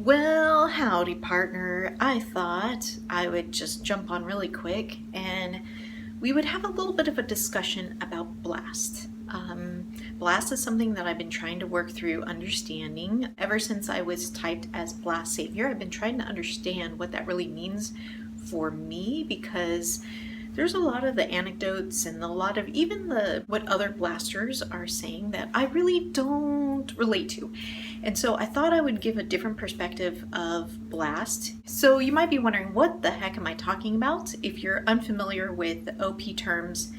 Well, howdy, partner. I thought I would just jump on really quick and we would have a little bit of a discussion about BLAST. BLAST is something that I've been trying to work through understanding ever since I was typed as BLAST Savior. I've been trying to understand what that really means for me because there's a lot of the anecdotes and a lot of even what other blasters are saying that I really don't relate to. And so I thought I would give a different perspective of BLAST. So you might be wondering, what the heck am I talking about? If you're unfamiliar with OP terms,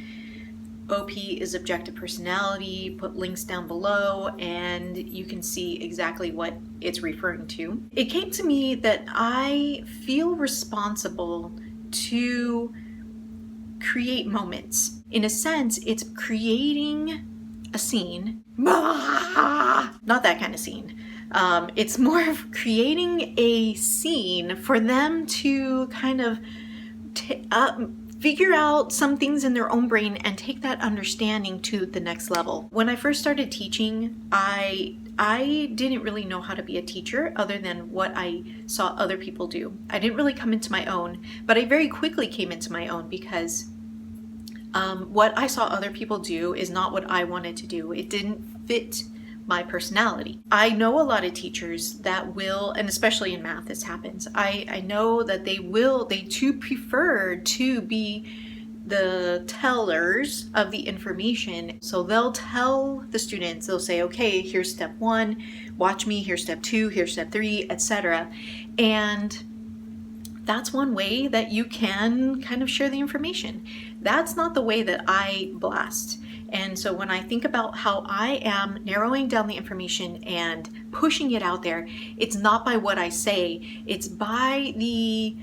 OP is objective personality. Put links down below and you can see exactly what it's referring to. It came to me that I feel responsible to create moments. In a sense, it's creating a scene. Not that kind of scene. It's more of creating a scene for them to kind of figure out some things in their own brain and take that understanding to the next level. When I first started teaching, I didn't really know how to be a teacher other than what I saw other people do. I didn't really come into my own, but I very quickly came into my own because what I saw other people do is not what I wanted to do. It didn't fit my personality. I know a lot of teachers that will, and especially in math this happens, I know that they too prefer to be the tellers of the information. So they'll tell the students, they'll say, okay, here's step 1, watch me, here's step 2, here's step 3, etc. And that's one way that you can kind of share the information. That's not the way that I blast. And so when I think about how I am narrowing down the information and pushing it out there, it's not by what I say, it's by the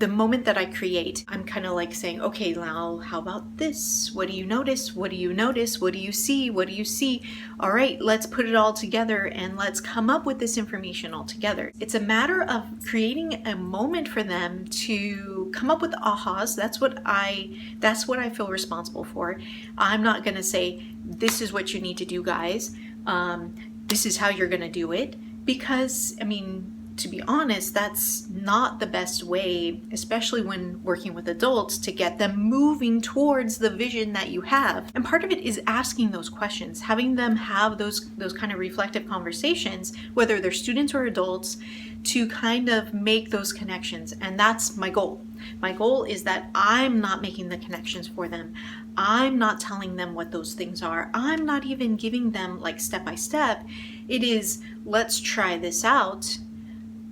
moment that I create. I'm kind of like saying, okay, now how about this? What do you notice? What do you notice? What do you see? What do you see? All right, let's put it all together and let's come up with this information all together. It's a matter of creating a moment for them to come up with ahas. That's what I feel responsible for. I'm not going to say, this is what you need to do, guys. This is how you're going to do it. Because, to be honest, that's not the best way, especially when working with adults, to get them moving towards the vision that you have. And part of it is asking those questions, having them have those kind of reflective conversations, whether they're students or adults, to kind of make those connections. And that's my goal. My goal is that I'm not making the connections for them. I'm not telling them what those things are. I'm not even giving them like step by step. It is, let's try this out.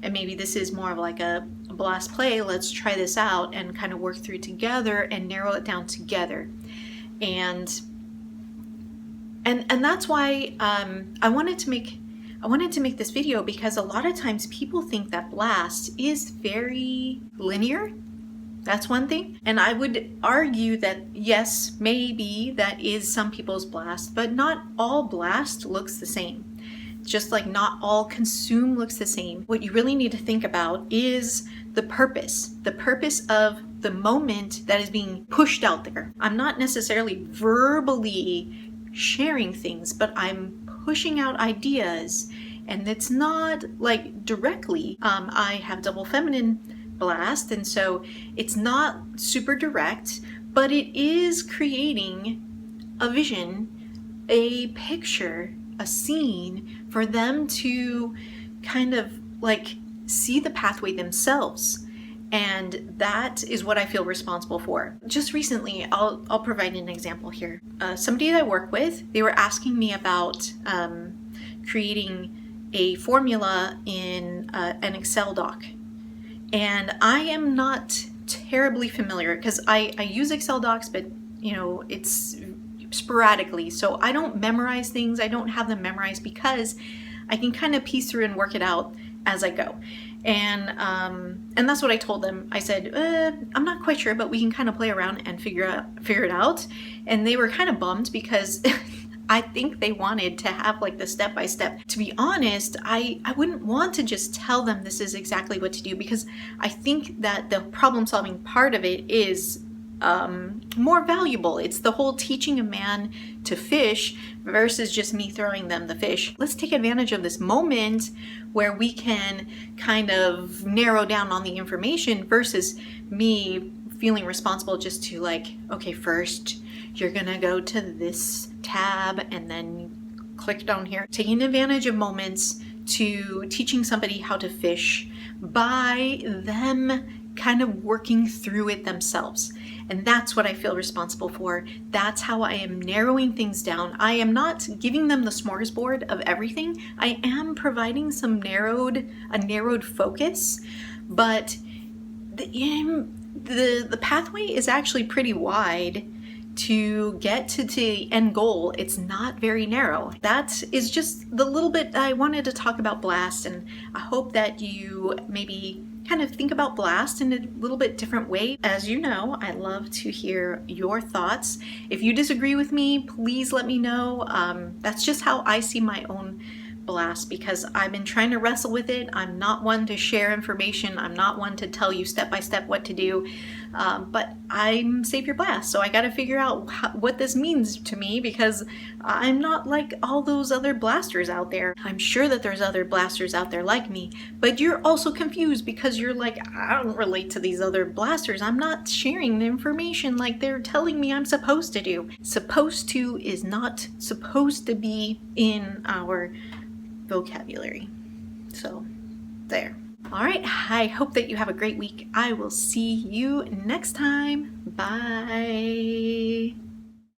And maybe this is more of like a blast play. Let's try this out and kind of work through together and narrow it down together. And that's why I wanted to make this video, because a lot of times people think that blast is very linear. That's one thing. And I would argue that yes, maybe that is some people's blast, but not all blast looks the same. Just like not all consume looks the same. What you really need to think about is the purpose of the moment that is being pushed out there. I'm not necessarily verbally sharing things, but I'm pushing out ideas, and it's not like directly. I have double feminine blast, and so it's not super direct, but it is creating a vision, a picture, a scene for them to kind of like see the pathway themselves. And that is what I feel responsible for. Just recently, I'll provide an example here. Somebody that I work with, they were asking me about creating a formula in an Excel doc. And I am not terribly familiar because I use Excel docs, but it's sporadically. So I don't memorize things. I don't have them memorized because I can kind of piece through and work it out as I go. And that's what I told them. I said, I'm not quite sure, but we can kind of play around and figure it out. And they were kind of bummed because I think they wanted to have like the step-by-step. To be honest, I wouldn't want to just tell them this is exactly what to do, because I think that the problem-solving part of it is more valuable. It's the whole teaching a man to fish versus just me throwing them the fish. Let's take advantage of this moment where we can kind of narrow down on the information versus me feeling responsible just to like, okay, first you're gonna go to this tab and then click down here. Taking advantage of moments to teaching somebody how to fish by them kind of working through it themselves. And that's what I feel responsible for. That's how I am narrowing things down. I am not giving them the smorgasbord of everything. I am providing a narrowed focus, but the pathway is actually pretty wide to get to the end goal. It's not very narrow. That is just the little bit I wanted to talk about BLAST, and I hope that you maybe kind of think about BLAST in a little bit different way. As you know, I love to hear your thoughts. If you disagree with me, please let me know. That's just how I see my own BLAST, because I've been trying to wrestle with it. I'm not one to share information. I'm not one to tell you step by step what to do, but I'm Savior BLAST, so I got to figure out what this means to me, because I'm not like all those other blasters out there. I'm sure that there's other blasters out there like me, but you're also confused because you're like, I don't relate to these other blasters. I'm not sharing the information like they're telling me I'm supposed to do. Supposed to is not supposed to be in our vocabulary. So there. All right, I hope that you have a great week. I will see you next time. Bye.